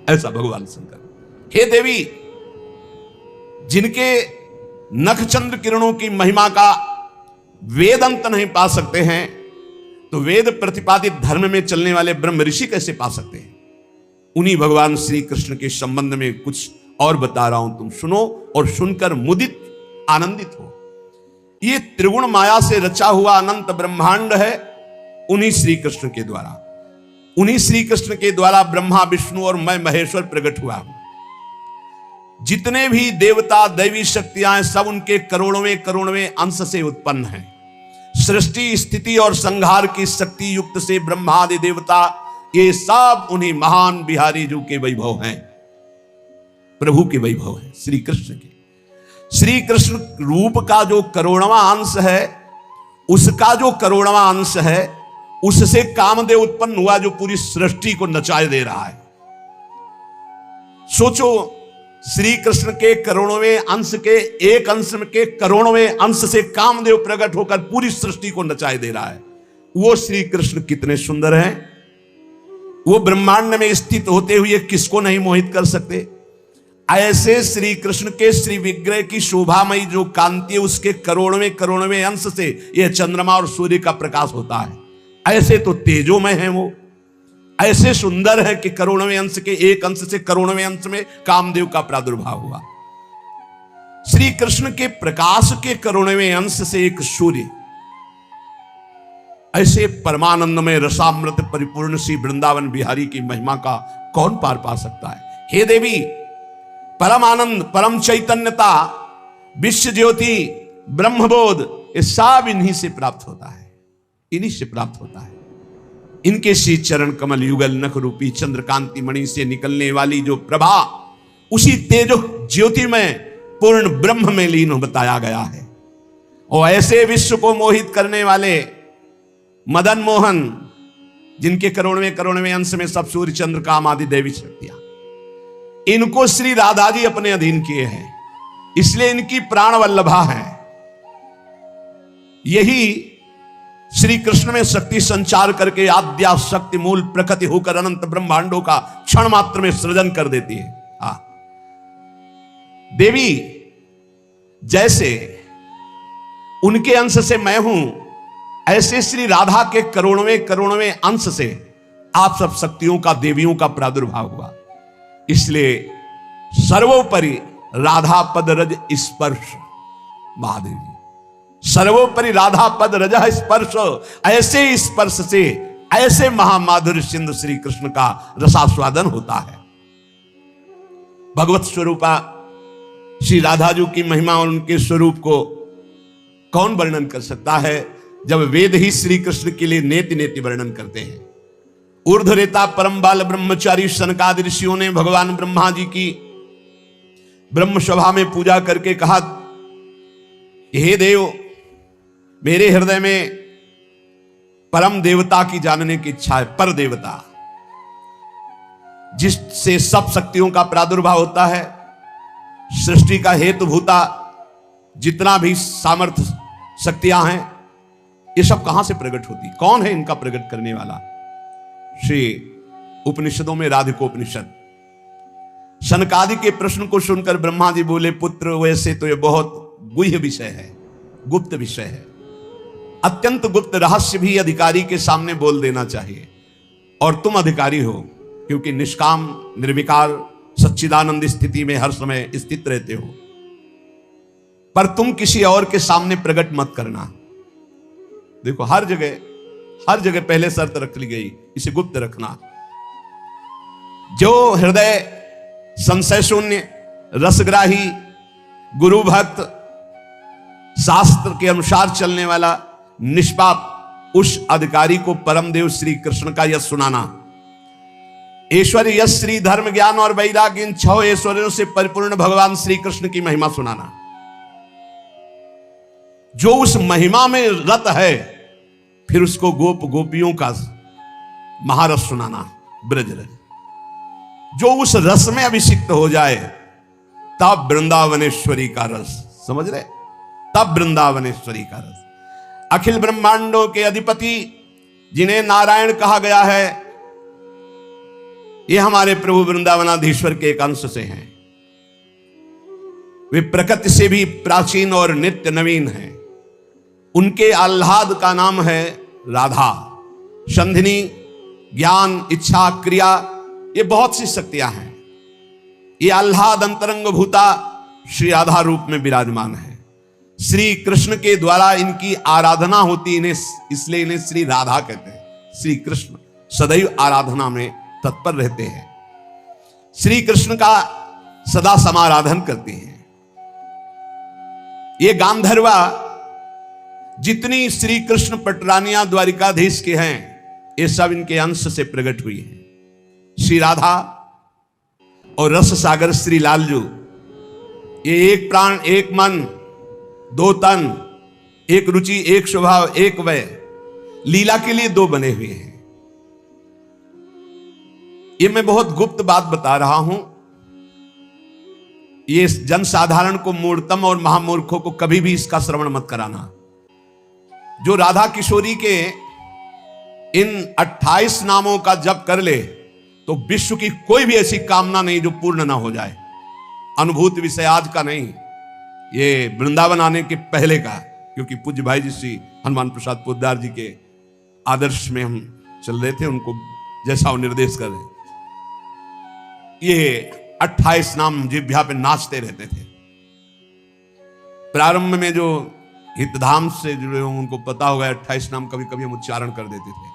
ऐसा भगवान शंकर। हे देवी, जिनके नखचंद्र किरणों की महिमा का वेद अंत नहीं पा सकते हैं, तो वेद प्रतिपादित धर्म में चलने वाले ब्रह्म ऋषि कैसे पा सकते हैं? उन्हीं भगवान श्री कृष्ण के संबंध में कुछ और बता रहा हूं, तुम सुनो और सुनकर मुदित आनंदित हो। ये त्रिगुण माया से रचा हुआ अनंत ब्रह्मांड है उन्हीं श्री कृष्ण के द्वारा। उन्हीं श्री कृष्ण के द्वारा ब्रह्मा, विष्णु और मैं महेश्वर प्रकट हुआ हूं। जितने भी देवता दैवी शक्तियां सब उनके करोड़वें करोड़वें अंश से उत्पन्न हैं। सृष्टि, स्थिति और संहार की शक्ति युक्त से ब्रह्मादि देवता ये सब उन्हीं महान बिहारी जी के वैभव हैं, प्रभु के वैभव हैं, श्री कृष्ण के। श्री कृष्ण रूप का जो करोड़वां अंश है, उसका जो करोड़वां अंश है, उससे कामदेव उत्पन्न हुआ जो पूरी सृष्टि को नचाए दे रहा है। सोचो, श्री कृष्ण के करोड़वें अंश के एक अंश के करोड़वें अंश से कामदेव प्रकट होकर पूरी सृष्टि को नचाए दे रहा है। वो श्री कृष्ण कितने सुंदर हैं। वो ब्रह्मांड में स्थित होते हुए किसको नहीं मोहित कर सकते। ऐसे श्री कृष्ण के श्री विग्रह की शोभामयी जो कांति है, उसके करोड़वें करोड़वें अंश से यह चंद्रमा और सूर्य का प्रकाश होता है। ऐसे तो तेजोमय है वो, ऐसे सुंदर है कि करोड़वें अंश के एक अंश से करोड़वें अंश में कामदेव का प्रादुर्भाव हुआ। श्री कृष्ण के प्रकाश के करोड़वें अंश से एक सूर्य, ऐसे परमानंद में रसामृत परिपूर्ण श्री वृंदावन बिहारी की महिमा का कौन पार पा सकता है। हे देवी, परम आनंद, परम चैतन्यता, विश्व ज्योति, ब्रह्मबोध, ये सब इन्हीं से प्राप्त होता है, इन्हीं से प्राप्त होता है। इनके श्री चरण कमल युगल नख रूपी चंद्रकांति मणि से निकलने वाली जो प्रभा, उसी तेजो ज्योति में पूर्ण ब्रह्म में लीन बताया गया है। और ऐसे विश्व को मोहित करने वाले मदन मोहन, जिनके करोड़वें करोड़वें अंश में सब सूर्य चंद्र काम आदि देवी शक्तियां, इनको श्री राधा जी अपने अधीन किए हैं, इसलिए इनकी प्राण वल्लभा है। यही श्री कृष्ण में शक्ति संचार करके आद्या शक्ति मूल प्रकृति होकर अनंत ब्रह्मांडों का क्षण मात्र में सृजन कर देती है। देवी, जैसे उनके अंश से मैं हूं, ऐसे श्री राधा के करोड़वें करोड़वें अंश से आप सब शक्तियों का, देवियों का प्रादुर्भाव हुआ। इसलिए सर्वोपरि राधा पद रज स्पर्श, महादेवी सर्वोपरि राधा पद रज स्पर्श, ऐसे स्पर्श से ऐसे महामाधुर्य सिंधु श्री कृष्ण का रसास्वादन होता है। भगवत स्वरूपा श्री राधा जी की महिमा और उनके स्वरूप को कौन वर्णन कर सकता है, जब वेद ही श्री कृष्ण के लिए नेति नेति वर्णन करते हैं। ऊर्ध्वरेता परम बाल ब्रह्मचारी सनकादि ऋषियों ने भगवान ब्रह्मा जी की ब्रह्म सभा में पूजा करके कहा, हे देव, मेरे हृदय में परम देवता की जानने की इच्छा है। पर देवता, जिससे सब शक्तियों का प्रादुर्भाव होता है, सृष्टि का हेतुभूता जितना भी सामर्थ्य शक्तियां हैं, ये सब कहां से प्रकट होती, कौन है इनका प्रकट करने वाला? श्री उपनिषदों में राधिकोपनिषद। सनकादि के प्रश्न को सुनकर ब्रह्मा जी बोले, पुत्र, वैसे तो ये बहुत गुह्य विषय है, गुप्त विषय है, अत्यंत गुप्त रहस्य भी अधिकारी के सामने बोल देना चाहिए। और तुम अधिकारी हो, क्योंकि निष्काम निर्विकार सच्चिदानंद स्थिति में हर समय स्थित रहते हो। पर तुम किसी और के सामने प्रकट मत करना। देखो, हर जगह पहले शर्त रख ली गई, इसे गुप्त रखना। जो हृदय संशय शून्य, रसग्राही, गुरु भक्त, शास्त्र के अनुसार चलने वाला, निष्पाप, उस अधिकारी को परम देव श्री कृष्ण का यश सुनाना। ऐश्वर्य, यश, श्री, धर्म, ज्ञान और वैराग्य, इन 6 ऐश्वर्यों से परिपूर्ण भगवान श्री कृष्ण की महिमा सुनाना। जो उस महिमा में रत है, फिर उसको गोप गोपियों का महारस सुनाना, ब्रज रस। जो उस रस में अभिषिक्त हो जाए, तब वृंदावनेश्वरी का रस, समझ रहे, तब वृंदावनेश्वरी का रस। अखिल ब्रह्मांडों के अधिपति, जिन्हें नारायण कहा गया है, ये हमारे प्रभु वृंदावनाधीश्वर के एक अंश से हैं। वे प्रकृति से भी प्राचीन और नित्य नवीन हैं। उनके आह्लाद का नाम है राधा। संधिनी, ज्ञान, इच्छा, क्रिया, ये बहुत सी शक्तियां हैं। ये आह्लाद अंतरंग भूता श्री राधा रूप में विराजमान है। श्री कृष्ण के द्वारा इनकी आराधना होती, इन्हें इसलिए इन्हें श्री राधा कहते हैं। श्री कृष्ण सदैव आराधना में तत्पर रहते हैं। श्री कृष्ण का सदा समाराधन करते हैं। ये गांधर्वा जितनी श्री कृष्ण पटरानियां द्वारिकाधीश के हैं, ये सब इनके अंश से प्रकट हुई हैं। श्री राधा और रस सागर श्री लालजू, ये एक प्राण, एक मन, दो तन, एक रुचि, एक स्वभाव, एक वय, लीला के लिए दो बने हुए हैं। ये मैं बहुत गुप्त बात बता रहा हूं। ये जनसाधारण को, मूर्तम और महामूर्खों को कभी भी इसका श्रवण मत कराना। जो राधा किशोरी के इन 28 नामों का जप कर ले तो विश्व की कोई भी ऐसी कामना नहीं जो पूर्ण ना हो जाए। अनुभूत विषय आज का नहीं, ये वृंदावन आने के पहले का, क्योंकि पूज्य भाई जी श्री हनुमान प्रसाद पोद्दार जी के आदर्श में हम चल रहे थे, उनको जैसा वो निर्देश कर रहे। ये 28 नाम जिह्वा पे नाचते रहते थे। प्रारंभ में जो हितधाम से जुड़े हों उनको पता होगा 28 नाम कभी कभी हम उच्चारण कर देते थे।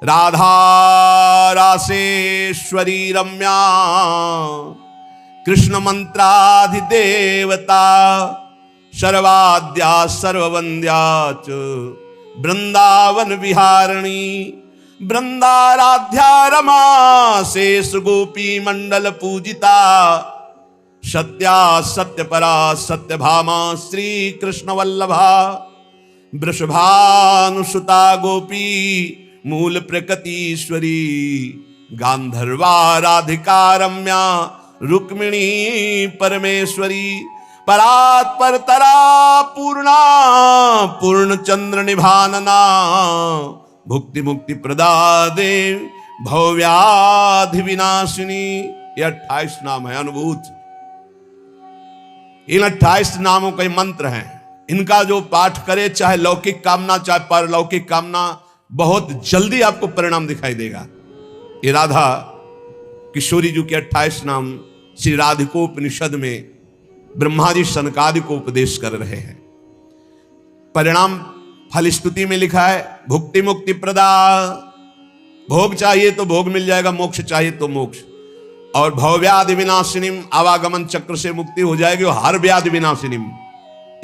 राधा रासेश्वरी रम्या कृष्ण मंत्राधिदेवता सर्वाद्या सर्ववंद्या च वृंदावन विहारिणी वृंदाराध्या रमा शेष गोपी मंडल पूजिता सत्या सत्यपरा सत्यभामा श्री कृष्ण वल्लभा वृषभानुसुता गोपी मूल प्रकृतीश्वरी गांधर्वा राधिका रम्या रुक्मिणी परमेश्वरी परात्पर तरा पूर्णा पूर्ण चंद्र निभानना भुक्ति मुक्ति प्रदा देव भव्याधि विनाशिनी। ये 28 नाम है अनुभूत। इन 28 नामों के मंत्र हैं। इनका जो पाठ करे, चाहे लौकिक कामना चाहे परलौकिक कामना, बहुत जल्दी आपको परिणाम दिखाई देगा। ये राधा किशोरी जी के 28 नाम श्री राधिकोपनिषद में ब्रह्मा जी सनकादि को उपदेश कर रहे हैं। परिणाम फल स्तुति में लिखा है भुक्ति मुक्ति प्रदा। भोग चाहिए तो भोग मिल जाएगा, मोक्ष चाहिए तो मोक्ष। और भवव्याधि विनाशिनीम, आवागमन चक्र से मुक्ति हो जाएगी। और हर व्याधि विनाशिनीम,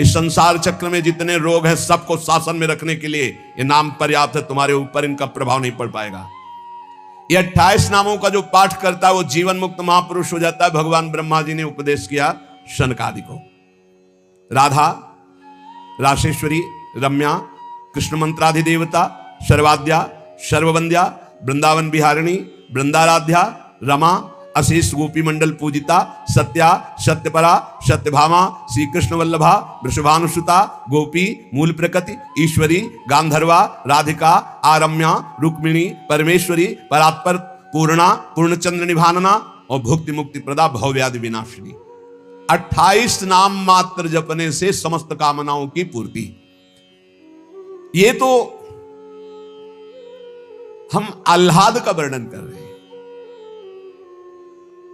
इस संसार चक्र में जितने रोग हैं सबको शासन में रखने के लिए ये नाम पर्याप्त है। तुम्हारे ऊपर इनका प्रभाव नहीं पड़ पाएगा। ये 28 नामों का जो पाठ करता है वो जीवन मुक्त महापुरुष हो जाता है। भगवान ब्रह्मा जी ने उपदेश किया शनकादि को। राधा रासेश्वरी रम्या कृष्ण मंत्राधिदेवता सर्वाद्या सर्ववंद्या वृंदावन विहारिणी वृंदाराध्या रमा अशेष गोपी मंडल पूजिता सत्या सत्यपरा सत्यभामा श्री कृष्ण वल्लभा वृषभानुसुता गोपी मूल प्रकृति ईश्वरी गांधर्वा राधिका आरम्या रुक्मिणी परमेश्वरी परात्पर पूर्णा पूर्णचंद्र निभानना और भुक्ति मुक्ति प्रदा भवव्याधि विनाशिनी। 28 नाम मात्र जपने से समस्त कामनाओं की पूर्ति। ये तो हम आह्लाद का वर्णन कर रहे हैं।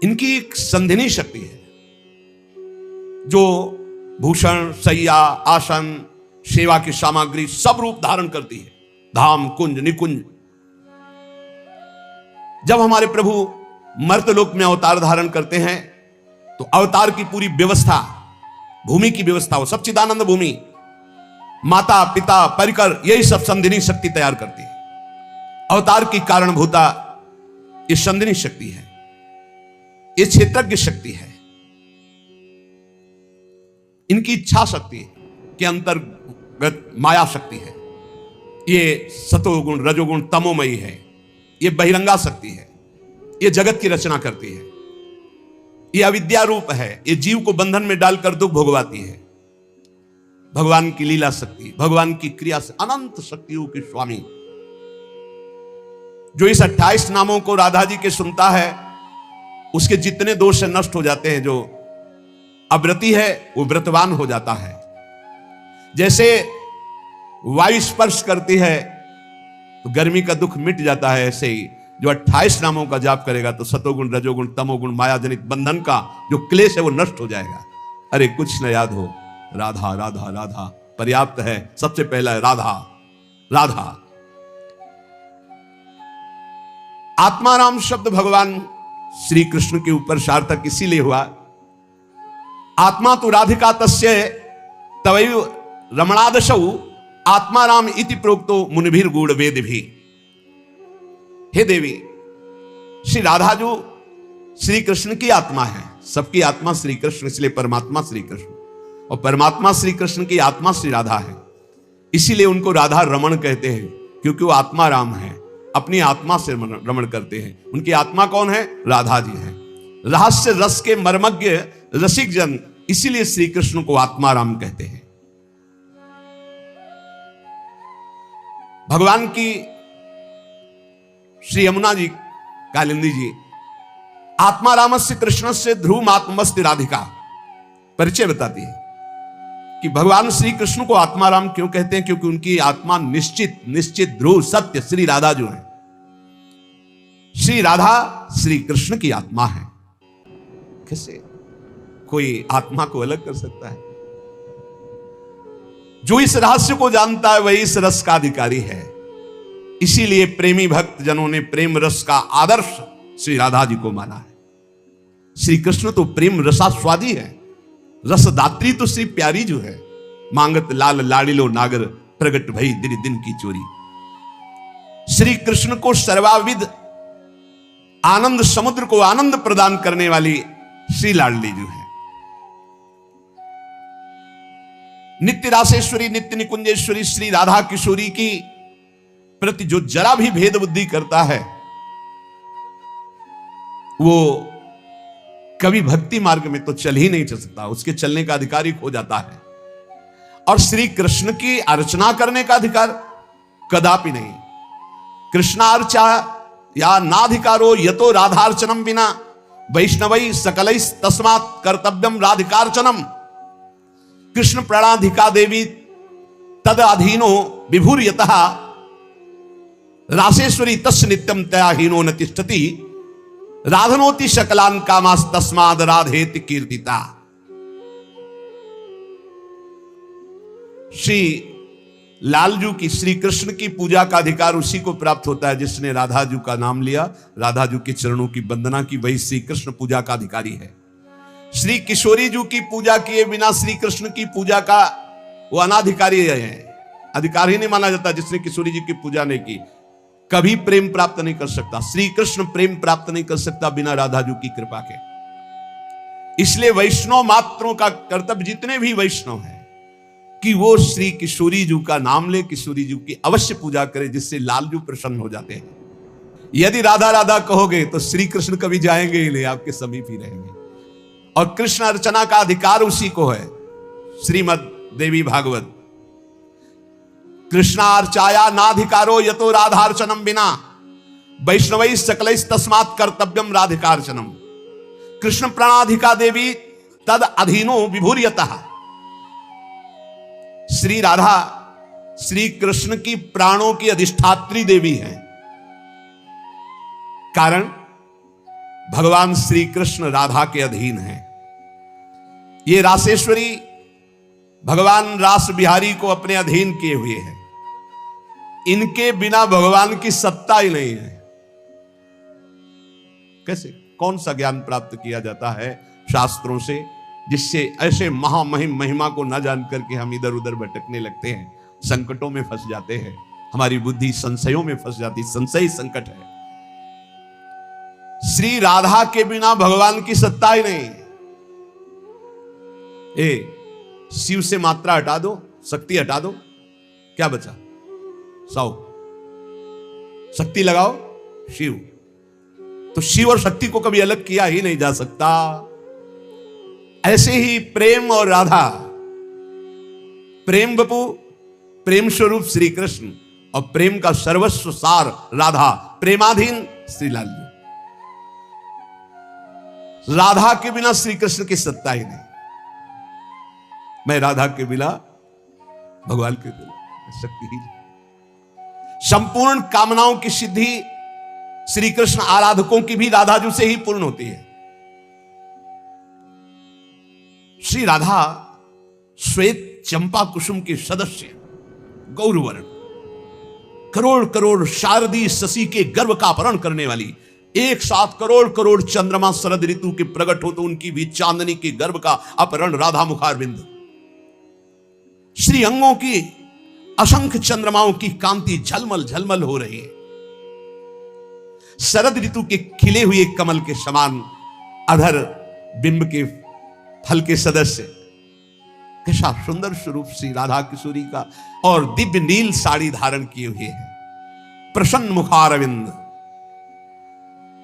इनकी एक संधिनी शक्ति है जो भूषण शैया आसन सेवा की सामग्री सब रूप धारण करती है। धाम कुंज निकुंज। जब हमारे प्रभु मर्तलोक में अवतार धारण करते हैं तो अवतार की पूरी व्यवस्था, भूमि की व्यवस्था हो, सच्चिदानंद भूमि, माता पिता परिकर, यही सब संधिनी शक्ति तैयार करती है। अवतार की कारणभूता ये संधिनी शक्ति है। ये क्षेत्रज्ञ शक्ति है। इनकी इच्छा शक्ति के अंतर्गत माया शक्ति है। ये सतोगुण रजोगुण तमोमयी है। ये बहिरंगा शक्ति है। ये जगत की रचना करती है। ये अविद्या रूप है। ये जीव को बंधन में डालकर दुख भोगवाती है। भगवान की लीला शक्ति, भगवान की क्रिया से अनंत शक्तियों के स्वामी। जो इस 28 नामों को राधा जी के सुनता है उसके जितने दोष नष्ट हो जाते हैं। जो अव्रती है वो व्रतवान हो जाता है। जैसे वायु स्पर्श करती है तो गर्मी का दुख मिट जाता है, ऐसे ही जो 28 नामों का जाप करेगा तो सतोगुण, रजोगुण, तमोगुण, माया जनित बंधन का जो क्लेश है वो नष्ट हो जाएगा। अरे कुछ न याद हो, राधा राधा राधा पर्याप्त है। सबसे पहला है राधा राधा। आत्माराम शब्द भगवान श्री कृष्ण के ऊपर सार्थक इसीलिए हुआ, आत्मा तो राधिका तस्य तवैव रमणादशौ आत्माराम इति प्रोक्तो मुनिभिर गूढ़ वेद भी। हे देवी, श्री राधा जो श्री कृष्ण की आत्मा है, सबकी आत्मा श्री कृष्ण, इसलिए परमात्मा श्री कृष्ण, और परमात्मा श्री कृष्ण की आत्मा श्री राधा है। इसीलिए उनको राधा रमण कहते हैं, क्योंकि वो आत्मा राम है, अपनी आत्मा से रमण करते हैं। उनकी आत्मा कौन है? राधा जी है। रहस्य रस के मर्मज्ञ रसिक जन, इसीलिए श्री कृष्ण को आत्मा राम कहते हैं। भगवान की श्री यमुना जी कालिंदी जी आत्मा रामस्य कृष्ण से ध्रुव आत्मस्ति राधिका परिचय बताती है कि भगवान श्री कृष्ण को आत्मा राम क्यों कहते हैं, क्योंकि उनकी आत्मा निश्चित निश्चित ध्रुव सत्य श्री राधा जो है, श्री राधा श्री कृष्ण की आत्मा है। कैसे कोई आत्मा को अलग कर सकता है? जो इस रहस्य को जानता है वही इस रस का अधिकारी है। इसीलिए प्रेमी भक्त जनों ने प्रेम रस का आदर्श श्री राधा जी को माना है। श्री कृष्ण तो प्रेम रसास्वादी है, रसदात्री तो श्री प्यारी जो है। मांगत लाल लाड़िलो नागर प्रगट भई दिन दिन की चोरी। श्री कृष्ण को सर्वाविद आनंद समुद्र को आनंद प्रदान करने वाली श्री लाडली जो है। नित्य रासेश्वरी नित्य निकुंजेश्वरी श्री राधा किशोरी की प्रति जो जरा भी भेद बुद्धि करता है वो कभी भक्ति मार्ग में तो चल ही नहीं चल सकता, उसके चलने का अधिकार ही खो जाता है। और श्री कृष्ण की अर्चना करने का अधिकार कदापि नहीं। कृष्णार्चा या नाधिकारो यतो राधार्चनम बिना वैष्णवै सकलैः तस्मात् कर्तव्यम राधिकार्चनम। कृष्ण प्रणाधिका देवी तद अधीनो विभुर्यतः रासेश्वरी तस् नित्यम तयाहीनो न तिष्ठति राधनोति शकलान कामास तस्माद राधेति कीर्तिता। श्री लालजू की श्री कृष्ण की पूजा का अधिकार उसी को प्राप्त होता है जिसने राधा जू का नाम लिया, राधा जू के चरणों की वंदना की, वही श्री कृष्ण पूजा का अधिकारी है। श्री किशोरी जू की पूजा किए बिना श्री कृष्ण की पूजा का वो अनाधिकारी है, अधिकार ही नहीं माना जाता। जिसने किशोरी जी की पूजा नहीं की कभी प्रेम प्राप्त नहीं कर सकता। श्री कृष्ण प्रेम प्राप्त नहीं कर सकता बिना राधा जू की कृपा के। इसलिए वैष्णव मात्रों का कर्तव्य, जितने भी वैष्णव हैं, कि वो श्री किशोरी जू का नाम ले, किशोरी जू की अवश्य पूजा करे, जिससे लालजू प्रसन्न हो जाते हैं। यदि राधा राधा कहोगे तो श्री कृष्ण कभी जाएंगे ही नहीं, आपके समीप ही रहेंगे। और कृष्ण अर्चना का अधिकार उसी को है। श्रीमद देवी भागवत कृष्णार्चाया नाधिकारो यतो राधार्चनम बिना वैष्णवैः सकलैः तस्मात् कर्तव्यम राधिकार्चनम। कृष्ण प्रणाधिका देवी तद अधीनो विभुर्यतः। श्री राधा श्री कृष्ण की प्राणों की अधिष्ठात्री देवी है। कारण भगवान श्री कृष्ण राधा के अधीन है। ये रासेश्वरी भगवान रास बिहारी को अपने अधीन किए हुए हैं। इनके बिना भगवान की सत्ता ही नहीं है। कैसे, कौन सा ज्ञान प्राप्त किया जाता है शास्त्रों से जिससे ऐसे महामहिम महिमा को न जान करके हम इधर उधर भटकने लगते हैं, संकटों में फंस जाते हैं, हमारी बुद्धि संशयों में फंस जाती। संशय संकट है। श्री राधा के बिना भगवान की सत्ता ही नहीं। शिव से मात्रा हटा दो, शक्ति हटा दो, क्या बचा? 100। शक्ति लगाओ शिव। तो शिव और शक्ति को कभी अलग किया ही नहीं जा सकता। ऐसे ही प्रेम और राधा, प्रेम बपू, प्रेम स्वरूप श्री कृष्ण, और प्रेम का सर्वस्व सार राधा, प्रेमाधीन श्री लाल जी। राधा के बिना श्री कृष्ण की सत्ता ही नहीं। मैं राधा के बिना भगवान के बिना शक्ति ही नहीं। संपूर्ण कामनाओं की सिद्धि श्री कृष्ण आराधकों की भी राधा जी से ही पूर्ण होती है। श्री राधा श्वेत चंपा कुसुम के सदस्य, गौरवर्ण, करोड़ करोड़ शारदी शशि के गर्भ का अपहरण करने वाली, एक साथ करोड़ करोड़ चंद्रमा शरद ऋतु के प्रकट हो तो उनकी भी चांदनी के गर्भ का अपहरण राधा मुखारविंद। श्री अंगों की असंख्य चंद्रमाओं की कांति झलमल झलमल हो रही है। शरद ऋतु के खिले हुए कमल के समान अधर बिंब के फल के सदस्य, कैसा सुंदर स्वरूप श्री राधा किशोरी का, और दिव्य नील साड़ी धारण किए हुए है। प्रसन्न मुखारविंद,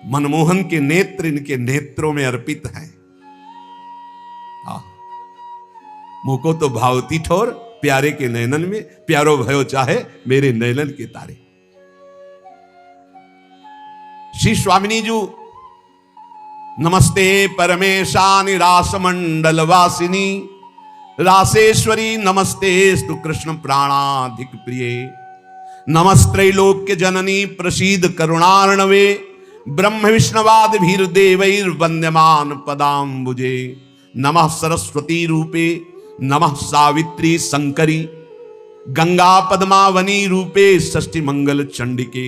मनमोहन के नेत्र इनके नेत्रों में अर्पित हैं। मुको तो भावती ठोर, प्यारे के नयनन में प्यारो भयो चाहे मेरे नयनन के तारे। श्री स्वामिनी जी, नमस्ते परमेशानि रासमंडल वासिनी, रासेश्वरी नमस्ते स्तु कृष्ण प्राणाधिक प्रिय, नमस्त्रैलोक्य जननी प्रसीद करुणार्णवे, ब्रह्म विष्णवाद भीर देवैर वंद्यमान पदाम्बुजे, नमः सरस्वती रूपे नमः सावित्री शंकरी, गंगा पद्मावनी रूपे षष्ठी मंगल चंडिके,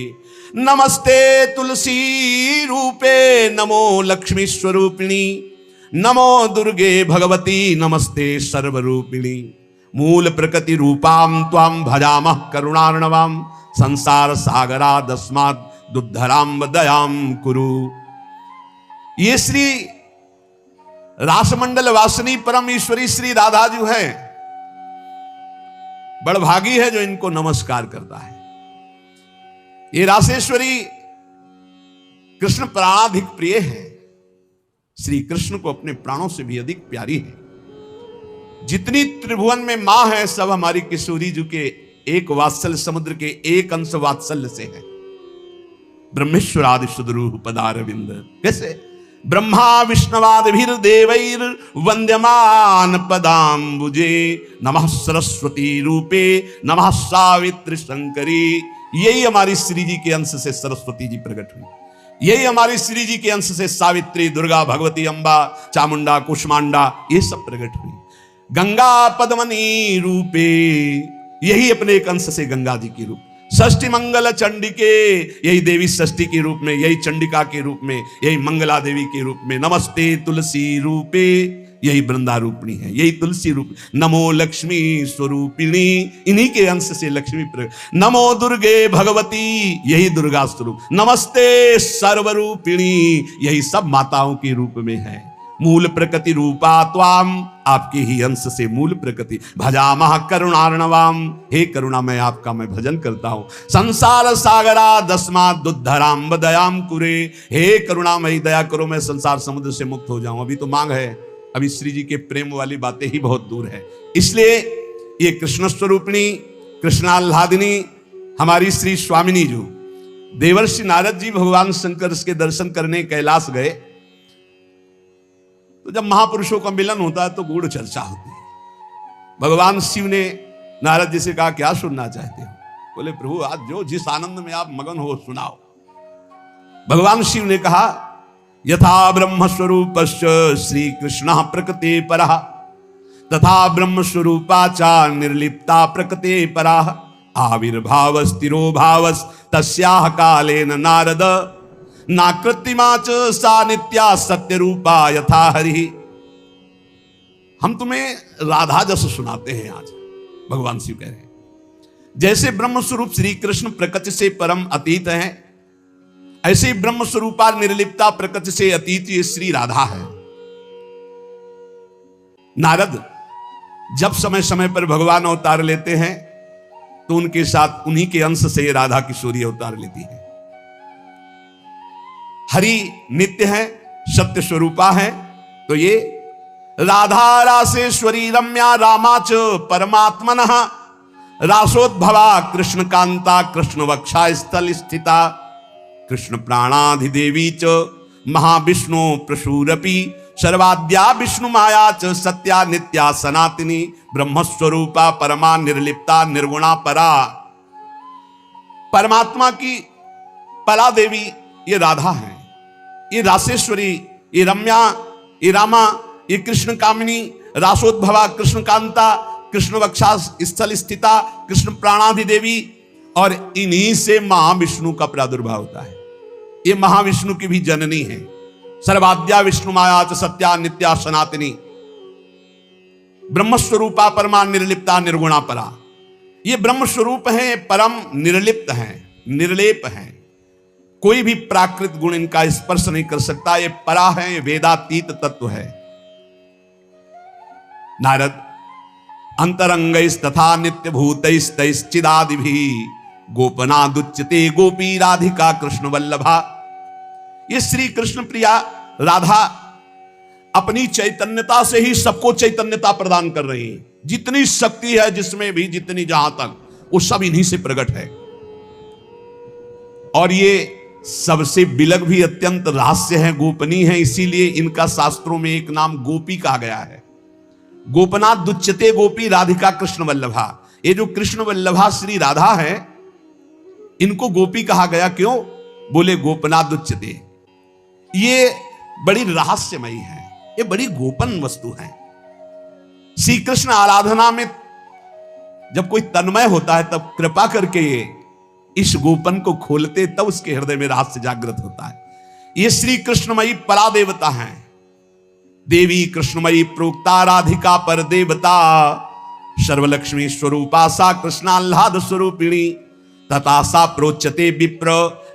नमस्ते तुलसी रूपे नमो लक्ष्मी स्वरूपिणी, नमो दुर्गे भगवती नमस्ते सर्वरूपिणी, मूल प्रकृति रूपाम त्वाम भजामः करुणार्णवाम, संसार सागरादस्मात् दुद्धराम दयाम कुरु। ये श्री रासमंडल वासिनी परम ईश्वरी श्री राधा जी है। बड़भागी है जो इनको नमस्कार करता है। ये रासेश्वरी कृष्ण प्राणाधिक प्रिय है। श्री कृष्ण को अपने प्राणों से भी अधिक प्यारी है। जितनी त्रिभुवन में मां है सब हमारी किशोरी जी के एक वात्सल्य समुद्र के एक अंश वात्सल्य से है। ब्रह्मेश्वरादि सुदरूह पदारविंद, कैसे ब्रह्मा विष्णवादिभिर देवैर वंद्यमान पदाम्बुजे, नमः सरस्वती रूपे नमः सावित्री शंकरी। यही हमारी श्री जी के अंश से सरस्वती जी प्रकट हुई। यही हमारी श्री जी के अंश से सावित्री, दुर्गा, भगवती, अंबा, चामुंडा, कुष्मांडा ये सब प्रकट हुई। गंगा पद्मनी रूपे, यही अपने एक अंश से गंगा जी की रूप। षष्ठी मंगल चंडिके, यही देवी षष्ठी के रूप में, यही चंडिका के रूप में, यही मंगला देवी के रूप में। नमस्ते तुलसी रूपे, यही वृंदा रूपिणी है, यही तुलसी रूप। नमो लक्ष्मी स्वरूपिणी, इन्हीं के अंश से लक्ष्मी प्रकट। नमो दुर्गे भगवती, यही दुर्गा स्वरूप। नमस्ते सर्वरूपिणी, यही सब माताओं के रूप में है। मूल प्रकृति रूपा त्वाम, आपके ही अंश से मूल प्रकृति। भजामः करुणार्णवाम, हे करुणा मैं आपका मैं भजन करता हूं। संसार सागरा दस्मात् दुद्धराम दयाम कुरे, हे करुणामयी दया करो मैं संसार समुद्र से मुक्त हो जाऊं। अभी तो मांग है, अभी श्री जी के प्रेम वाली बातें ही बहुत दूर है। इसलिए ये कृष्ण स्वरूपिणी कृष्णाल्हादिनी हमारी श्री स्वामिनी जो देवर्षि नारद जी भगवान शंकर के दर्शन करने कैलाश गए तो जब महापुरुषों का मिलन होता है तो गूढ़ चर्चा होती है। भगवान शिव ने नारद जी से कहा क्या सुनना चाहते हो? बोले प्रभु आज जो जिस आनंद में आप मगन हो सुनाओ। भगवान शिव ने कहा यथा ब्रह्म स्वरूपस्य श्री कृष्ण प्रकृते परः तथा ब्रह्म स्वरूपाचा निर्लिप्ता प्रकृते परः आविर्भाव स्थिरो भावस् तस्याह कालेन नारद नाकृतिमा च सा नित्या सत्य रूपा यथा हरि। हम तुम्हें राधा जस सुनाते हैं आज। भगवान शिव कह रहे हैं जैसे ब्रह्म स्वरूप श्री कृष्ण प्रकृति से परम अतीत हैं, ऐसे ब्रह्म स्वरूपा निर्लिप्ता प्रकृति से अतीत ये श्री राधा है। नारद जब समय समय पर भगवान अवतार लेते हैं तो उनके साथ उन्हीं के अंश से राधा किशोरी अवतार लेती है। हरि नित्य है, सत्य स्वरूपा है, तो ये राधा रासेश्वरी रम्या रामाच परमात्मनः रासोद्भवा कृष्ण कांता कृष्ण वक्षा स्थल स्थिता कृष्ण प्राणाधिदेवी च महाविष्णु प्रसूरपि सर्वाद्या विष्णु माया च सत्या नित्या सनातनी ब्रह्मस्वरूपा परमा निर्लिप्ता निर्गुणा परा। परमात्मा की परा देवी ये राधा है, ये रासेश्वरी, ये रम्या, ये रामा, ये कृष्ण कामिनी, रासोद्भवा कृष्ण कांता कृष्ण वक्षा स्थल स्थिता कृष्ण प्राणाधिदेवी, और इन्हीं से महाविष्णु का प्रादुर्भाव होता है। ये महाविष्णु की भी जननी है। सर्वाद्या विष्णु माया च सत्या नित्या सनातनी ब्रह्मस्वरूपा परमा निर्लिप्ता निर्गुणा परा। ये ब्रह्मस्वरूप है, परम निर्लिप्त है, निर्लेप है, कोई भी प्राकृत गुण इनका स्पर्श नहीं कर सकता। ये परा है, ये वेदातीत तत्व है। नारद अंतरंगैस्तथा नित्य भूतैस्तैश्चिदादिभिः गोपनादुच्यते गोपी राधिका कृष्ण वल्लभा। ये श्री कृष्ण प्रिया राधा अपनी चैतन्यता से ही सबको चैतन्यता प्रदान कर रही है। जितनी शक्ति है जिसमें भी, जितनी जहां तक, वो सब इन्हीं से प्रकट है। और ये सबसे बिलग भी अत्यंत रहस्य है, गोपनीय है, इसीलिए इनका शास्त्रों में एक नाम गोपी कहा गया है। गोपनाथ दुच्यते गोपी राधिका कृष्ण वल्लभा। ये जो कृष्ण वल्लभा श्री राधा है, इनको गोपी कहा गया। क्यों? बोले गोपनाथ दुच्यते, ये बड़ी रहस्यमयी है, ये बड़ी गोपन वस्तु है। श्री कृष्ण आराधना में जब कोई तन्मय होता है तब कृपा करके ये इस गोपन को खोलते, तब उसके हृदय में रहस्य जागृत होता है। ये श्री कृष्णमयी परा देवता है। देवी कृष्णमयी प्रोक्ता राधिका पर देवता सर्वलक्ष्मी स्वरूपा सा कृष्णाह्लाद स्वरूपिणी तथा सा प्रोच्यते विप्र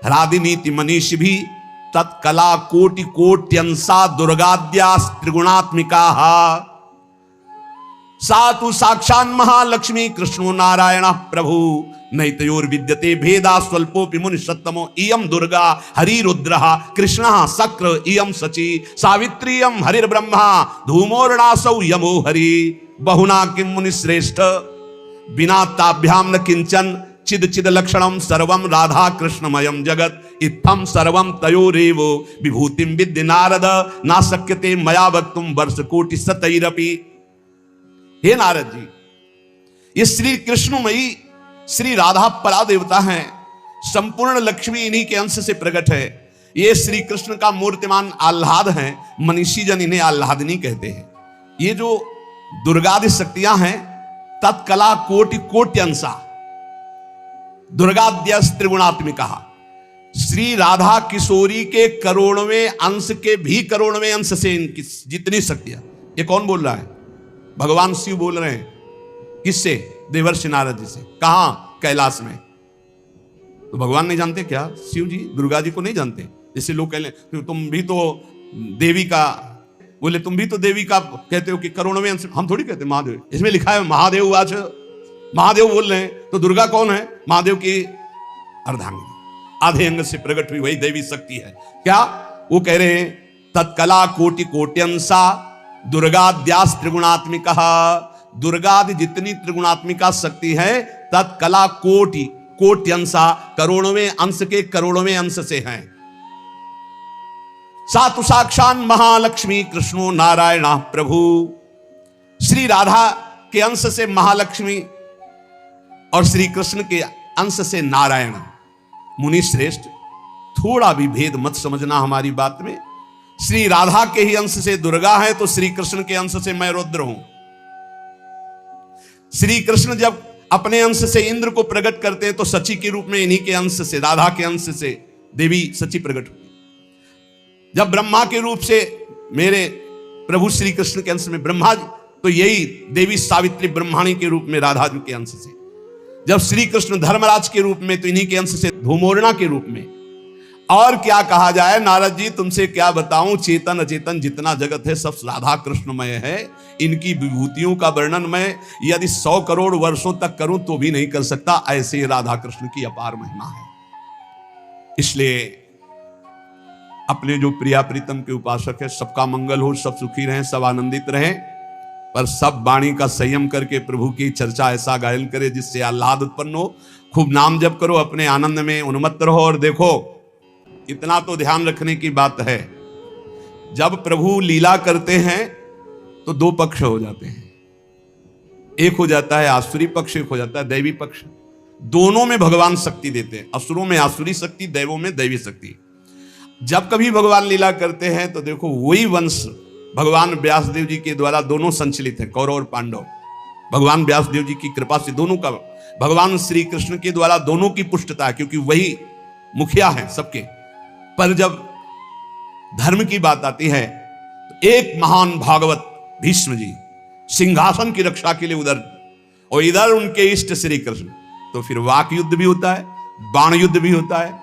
ह्लादिनीति मनीषि भी तत्कला कोटि कोट्यंसा दुर्गाद्या त्रिगुणात्मिका। सातु साक्षान् महालक्ष्मी कृष्णो नारायण प्रभु नैतयोर विद्यते भेदा स्वल्पोपि मुनि सत्तमो इयं दुर्गा हरिरुद्रः कृष्णः शक्र इयं शची सावित्रीयं हरिर्ब्रह्मा धूमोर्णासौ यमो हरि बहुना किं मुनि श्रेष्ठ बिना ताभ्याम न किंचन चिद चिद लक्षणम सर्वम राधा कृष्णमयम जगत इत्थम सर्वम तयोरेव विभूतिम विद्य नारद ना शक्यते मया वक्तुम वर्ष कोटि सतैरपि। हे नारद जी, ये श्री कृष्णमयी श्री राधा परा देवता है, संपूर्ण लक्ष्मी इन्हीं के अंश से प्रकट है। ये श्री कृष्ण का मूर्तिमान आह्लाद है, मनीषी जन इन्हें आह्लादिनी कहते हैं। ये जो दुर्गादि शक्तियां हैं, तत्कला कोटि कोट्यंसा दुर्गाद्यस त्रिगुणात्मिका। श्री राधा किशोरी के करोड़वें अंश के भी करोड़वें अंश से इनकी जितनी शक्तियां। ये कौन बोल रहा है? भगवान शिव बोल रहे हैं। किससे? देवर्षि नारद जी से। कहां? कैलाश में। तो भगवान नहीं जानते क्या? शिव जी दुर्गा जी को नहीं जानते? जैसे लोग कह लें तुम भी तो देवी का, बोले तुम भी तो देवी का कहते हो कि करोड़वें अंश। हम थोड़ी कहते महादेव, इसमें लिखा है महादेव आज, महादेव बोल रहे हैं। तो दुर्गा कौन है? महादेव की अर्धांगिनी, आधे अंग से प्रकट हुई वही देवी शक्ति है। क्या वो कह रहे हैं? तत्कला कोटि कोट्यंसा दुर्गाद्यास त्रिगुणात्मिका। दुर्गादि जितनी त्रिगुणात्मिका शक्ति है, तत्कला कोटि कोट्यंसा करोड़वें अंश के करोड़वें अंश से हैं। सातु साक्षान महालक्ष्मी कृष्णो नारायण प्रभु। श्री राधा के अंश से महालक्ष्मी और श्री कृष्ण के अंश से नारायण। मुनि श्रेष्ठ, थोड़ा भी भेद मत समझना हमारी बात में। श्री राधा के ही अंश से दुर्गा है, तो श्री कृष्ण के अंश से मैं रुद्र हूं। श्री कृष्ण जब अपने अंश से इंद्र को प्रकट करते हैं, तो सची के रूप में इन्हीं के अंश से, राधा के अंश से देवी सची प्रकट हुई। जब ब्रह्मा के रूप से मेरे प्रभु श्री कृष्ण के अंश में ब्रह्मा जी, तो यही देवी सावित्री ब्रह्माणी के रूप में राधा जी के अंश से। जब श्री कृष्ण धर्मराज के रूप में, तो इन्हीं के अंश से धूमोरणा के रूप में। और क्या कहा जाए नारद जी, तुमसे क्या बताऊं, चेतन अचेतन जितना जगत है सब राधा कृष्णमय है। इनकी विभूतियों का वर्णन मैं यदि 100 करोड़ वर्षों तक करूं तो भी नहीं कर सकता। ऐसे राधा कृष्ण की अपार महिमा है। इसलिए अपने जो प्रिया प्रीतम के उपासक है, सबका मंगल हो, सब सुखी रहें, सब आनंदित रहें। पर सब वाणी का संयम करके प्रभु की चर्चा ऐसा गायन करे जिससे आह्लाद उत्पन्न हो। खूब नाम जप करो, अपने आनंद में उन्मत्त रहो। और देखो, इतना तो ध्यान रखने की बात है, जब प्रभु लीला करते हैं तो दो पक्ष हो जाते हैं। एक हो जाता है आसुरी पक्ष, एक हो जाता है दैवी पक्ष। दोनों में भगवान शक्ति देते हैं, असुरों में आसुरी शक्ति, दैवों में दैवी शक्ति। जब कभी भगवान लीला करते हैं तो देखो वही वंश भगवान व्यासदेव जी के द्वारा दोनों संचलित हैं, कौरव और पांडव। भगवान व्यासदेव जी की कृपा से दोनों का, भगवान श्री कृष्ण के द्वारा दोनों की पुष्टता है, क्योंकि वही मुखिया है सबके। पर जब धर्म की बात आती है तो एक महान भागवत भीष्म जी सिंहासन की रक्षा के लिए उधर, और इधर उनके इष्ट श्री कृष्ण। तो फिर वाक युद्ध भी होता है, बाण युद्ध भी होता है,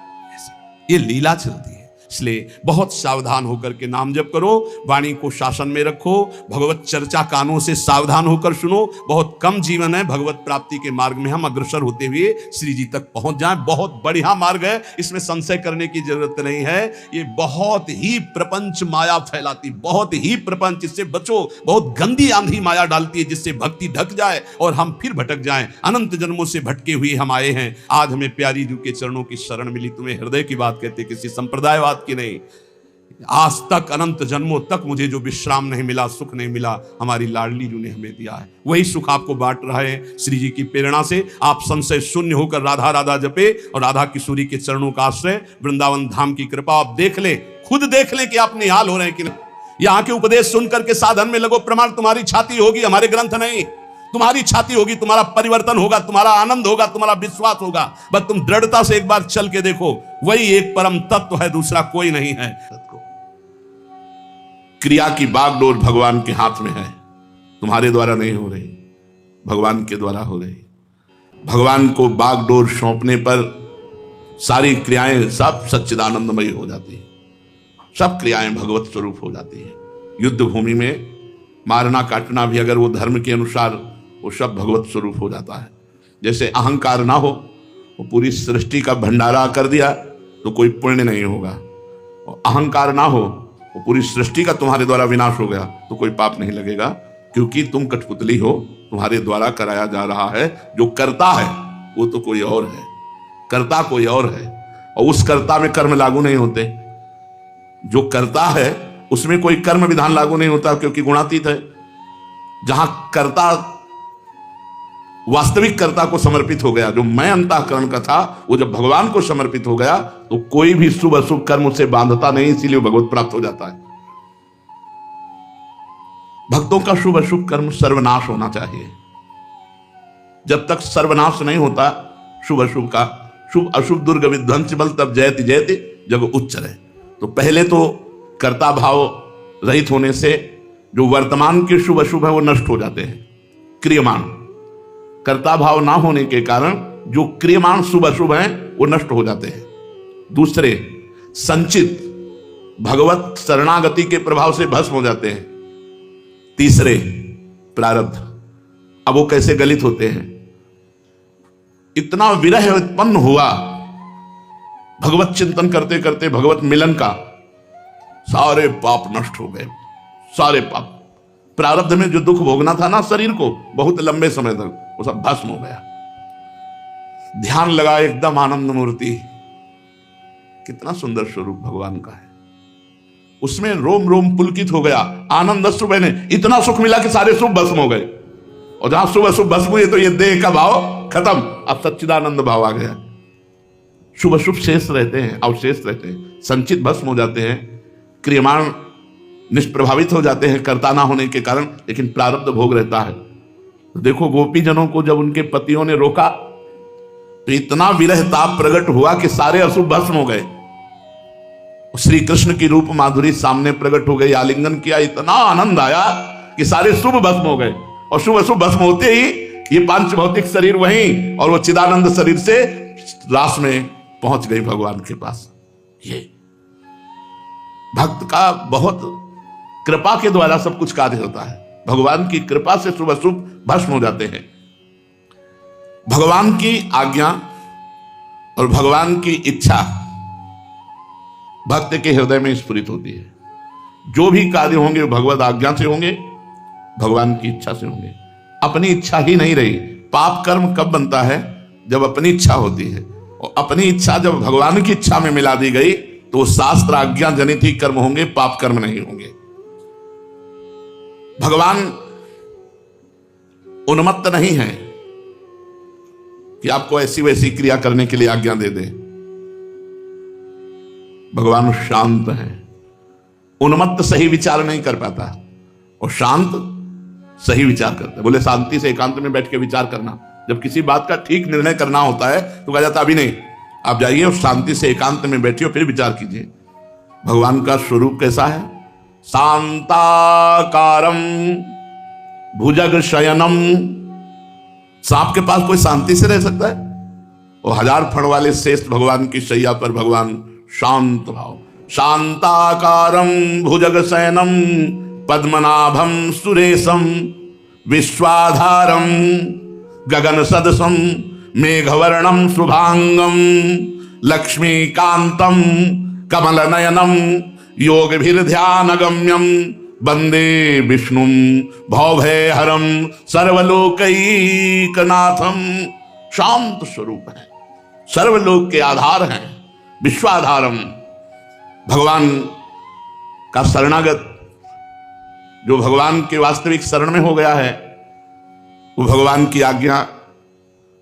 ये लीला चलती है। इसलिए बहुत सावधान होकर के नाम जप करो, वाणी को शासन में रखो, भगवत चर्चा कानों से सावधान होकर सुनो। बहुत कम जीवन है, भगवत प्राप्ति के मार्ग में हम अग्रसर होते हुए श्री जी तक पहुंच जाएं। बहुत बढ़िया मार्ग है, इसमें संशय करने की जरूरत नहीं है। ये बहुत ही प्रपंच माया फैलाती, बहुत ही प्रपंच, इससे बचो। बहुत गंदी आंधी माया डालती है जिससे भक्ति ढक जाए और हम फिर भटक जाएं। अनंत जन्मों से भटके हुए हम आए हैं, आज हमें प्यारी जी के चरणों की शरण मिली। तुम्हें हृदय की बात कहते, किसी संप्रदायवाद की नहीं। आज तक अनंत जन्मों तक मुझे जो विश्राम नहीं मिला, सुख नहीं मिला, हमारी लाडली जी ने हमें दिया है। वही सुख आपको बांट रहा है श्री जी की प्रेरणा से। आप संशय शून्य होकर राधा राधा जपे और राधा किशोरी के चरणों का आश्रय, वृंदावन धाम की कृपा। आप देख ले, खुद देख ले कि आप निहाल हो रहे हैं कि नहीं। यहाँ के उपदेश सुन करके साधन में लगो, प्रमाण तुम्हारी छाती होगी, हमारे ग्रंथ नहीं। तुम्हारी छाती होगी, तुम्हारा परिवर्तन होगा, तुम्हारा आनंद होगा, तुम्हारा विश्वास होगा। बस तुम दृढ़ता से एक बार चल के देखो, वही एक परम तत्व है, दूसरा कोई नहीं है। क्रिया की बागडोर भगवान के हाथ में है, तुम्हारे द्वारा नहीं हो रही, भगवान के द्वारा हो रही। भगवान को बागडोर सौंपने पर सारी क्रियाएं सब सच्चिदानंदमयी हो जाती है, सब क्रियाएं भगवत स्वरूप हो जाती है। युद्ध भूमि में मारना काटना भी अगर वो धर्म के अनुसार, वो सब भगवत स्वरूप हो जाता है। जैसे अहंकार ना हो, वो पूरी सृष्टि का भंडारा कर दिया तो कोई पुण्य नहीं होगा। और अहंकार ना हो, वो पूरी सृष्टि का तुम्हारे द्वारा विनाश हो गया तो कोई पाप नहीं लगेगा, क्योंकि तुम कठपुतली हो, तुम्हारे द्वारा कराया जा रहा है। जो करता है वो तो कोई और है, करता कोई और है, और उस कर्ता में कर्म लागू नहीं होते। जो करता है उसमें कोई कर्म विधान लागू नहीं होता, क्योंकि गुणातीत है। जहां कर्ता वास्तविक कर्ता को समर्पित हो गया, जो मैं अंतःकरण का था, वो जब भगवान को समर्पित हो गया तो कोई भी शुभ अशुभ कर्म उसे बांधता नहीं, इसीलिए भगवत प्राप्त हो जाता है। भक्तों का शुभ अशुभ कर्म सर्वनाश होना चाहिए। जब तक सर्वनाश नहीं होता शुभ अशुभ का, शुभ अशुभ दुर्ग विध्वंस बल, तब जयति जयति जग उच्चरे। तो पहले तो कर्ता भाव रहित होने से जो वर्तमान के शुभ अशुभ है वो नष्ट हो जाते हैं, क्रियमान। कर्ता भाव ना होने के कारण जो क्रियमान शुभ अशुभ हैं वो नष्ट हो जाते हैं। दूसरे, संचित भगवत शरणागति के प्रभाव से भस्म हो जाते हैं। तीसरे, प्रारब्ध। अब वो कैसे गलित होते हैं? इतना विरह उत्पन्न हुआ भगवत चिंतन करते करते, भगवत मिलन का, सारे पाप नष्ट हो गए, सारे पाप। प्रारब्ध में जो दुख भोगना था ना शरीर को बहुत लंबे समय तक, वो सब भस्म हो गया। ध्यान लगा एकदम आनंद मूर्ति, कितना सुंदर स्वरूप भगवान का है। उसमें रोम रोम पुलकित हो गया, आनंद अश्रु बहने, इतना सुख मिला कि सारे शुभ भस्म हो गए। और जहां शुभ अशुभ भस्म हुए तो ये देह का भाव खत्म, अब सच्चिदानंद भाव आ गया। शुभ अशुभ शेष रहते हैं, अवशेष रहते हैं, संचित भस्म हो जाते हैं, क्रियमाण निष्प्रभावित हो जाते हैं कर्ता ना होने के कारण, लेकिन प्रारब्ध भोग रहता है। तो देखो गोपी जनों को जब उनके पतियों ने रोका तो इतना विरह ताप प्रकट हुआ कि सारे अशुभ भस्म हो गए। श्री कृष्ण की रूप माधुरी सामने प्रकट हो गई, आलिंगन किया, इतना आनंद आया कि सारे शुभ भस्म हो गए। और शुभ अशुभ भस्म होते ही ये पांच भौतिक शरीर वहीं, और वो चिदानंद शरीर से रास में पहुंच गई भगवान के पास। ये भक्त का बहुत कृपा के द्वारा सब कुछ कार्य होता है। भगवान की कृपा से शुभ अशुभ भस्म हो जाते हैं। भगवान की आज्ञा और भगवान की इच्छा भक्त के हृदय में स्फुरित होती है। जो भी कार्य होंगे भगवत आज्ञा से होंगे, भगवान की इच्छा से होंगे। अपनी इच्छा ही नहीं रही। पाप कर्म कब बनता है? जब अपनी इच्छा होती है, और अपनी इच्छा जब भगवान की इच्छा में मिला दी गई तो शास्त्र आज्ञा जनित ही कर्म होंगे, पाप कर्म नहीं होंगे। भगवान उन्मत्त नहीं है कि आपको ऐसी वैसी क्रिया करने के लिए आज्ञा दे दे। भगवान शांत है। उन्मत्त सही विचार नहीं कर पाता और शांत सही विचार करता है। बोले शांति से एकांत में बैठ के विचार करना, जब किसी बात का ठीक निर्णय करना होता है तो कहा जाता अभी नहीं, आप जाइए और शांति से एकांत में बैठिए फिर विचार कीजिए। भगवान का स्वरूप कैसा है? शांताकारम भुजग शयनम। सांप के पास कोई शांति से रह सकता है? वो 1000 फण वाले श्रेष्ठ भगवान की शैया पर भगवान शांत भाव। शांताकारम भुजग शयनम पद्मनाभम सुरेशम विश्वाधारम गगन सदसम मेघवर्णम शुभांगम लक्ष्मीकांतम कमल नयनम योगभिर्ध्यानगम्यम वंदे विष्णु भवभयहरम सर्वलोकैकनाथम। शांत स्वरूप है, सर्वलोक के आधार हैं, विश्वाधारम। भगवान का शरणागत जो भगवान के वास्तविक शरण में हो गया है, वो भगवान की आज्ञा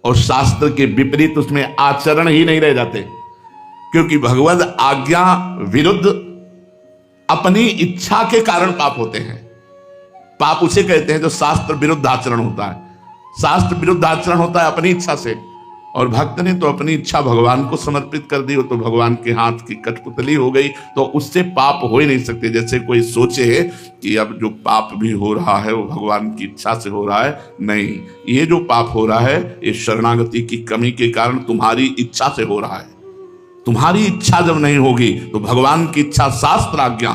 और शास्त्र के विपरीत उसमें आचरण ही नहीं रह जाते, क्योंकि भगवद आज्ञा विरुद्ध अपनी इच्छा के कारण पाप होते हैं। पाप उसे कहते हैं जो शास्त्र विरुद्ध आचरण होता है। शास्त्र विरुद्ध आचरण होता है अपनी इच्छा से, और भक्त ने तो अपनी इच्छा भगवान को समर्पित कर दी, वो तो भगवान के हाथ की कठपुतली हो गई, तो उससे पाप हो ही नहीं सकते। जैसे कोई सोचे कि अब जो पाप भी हो रहा है वो भगवान की इच्छा से हो रहा है, नहीं, ये जो पाप हो रहा है ये शरणागति की कमी के कारण तुम्हारी इच्छा से हो रहा है। तुम्हारी इच्छा जब नहीं होगी तो भगवान की इच्छा, शास्त्र आज्ञा,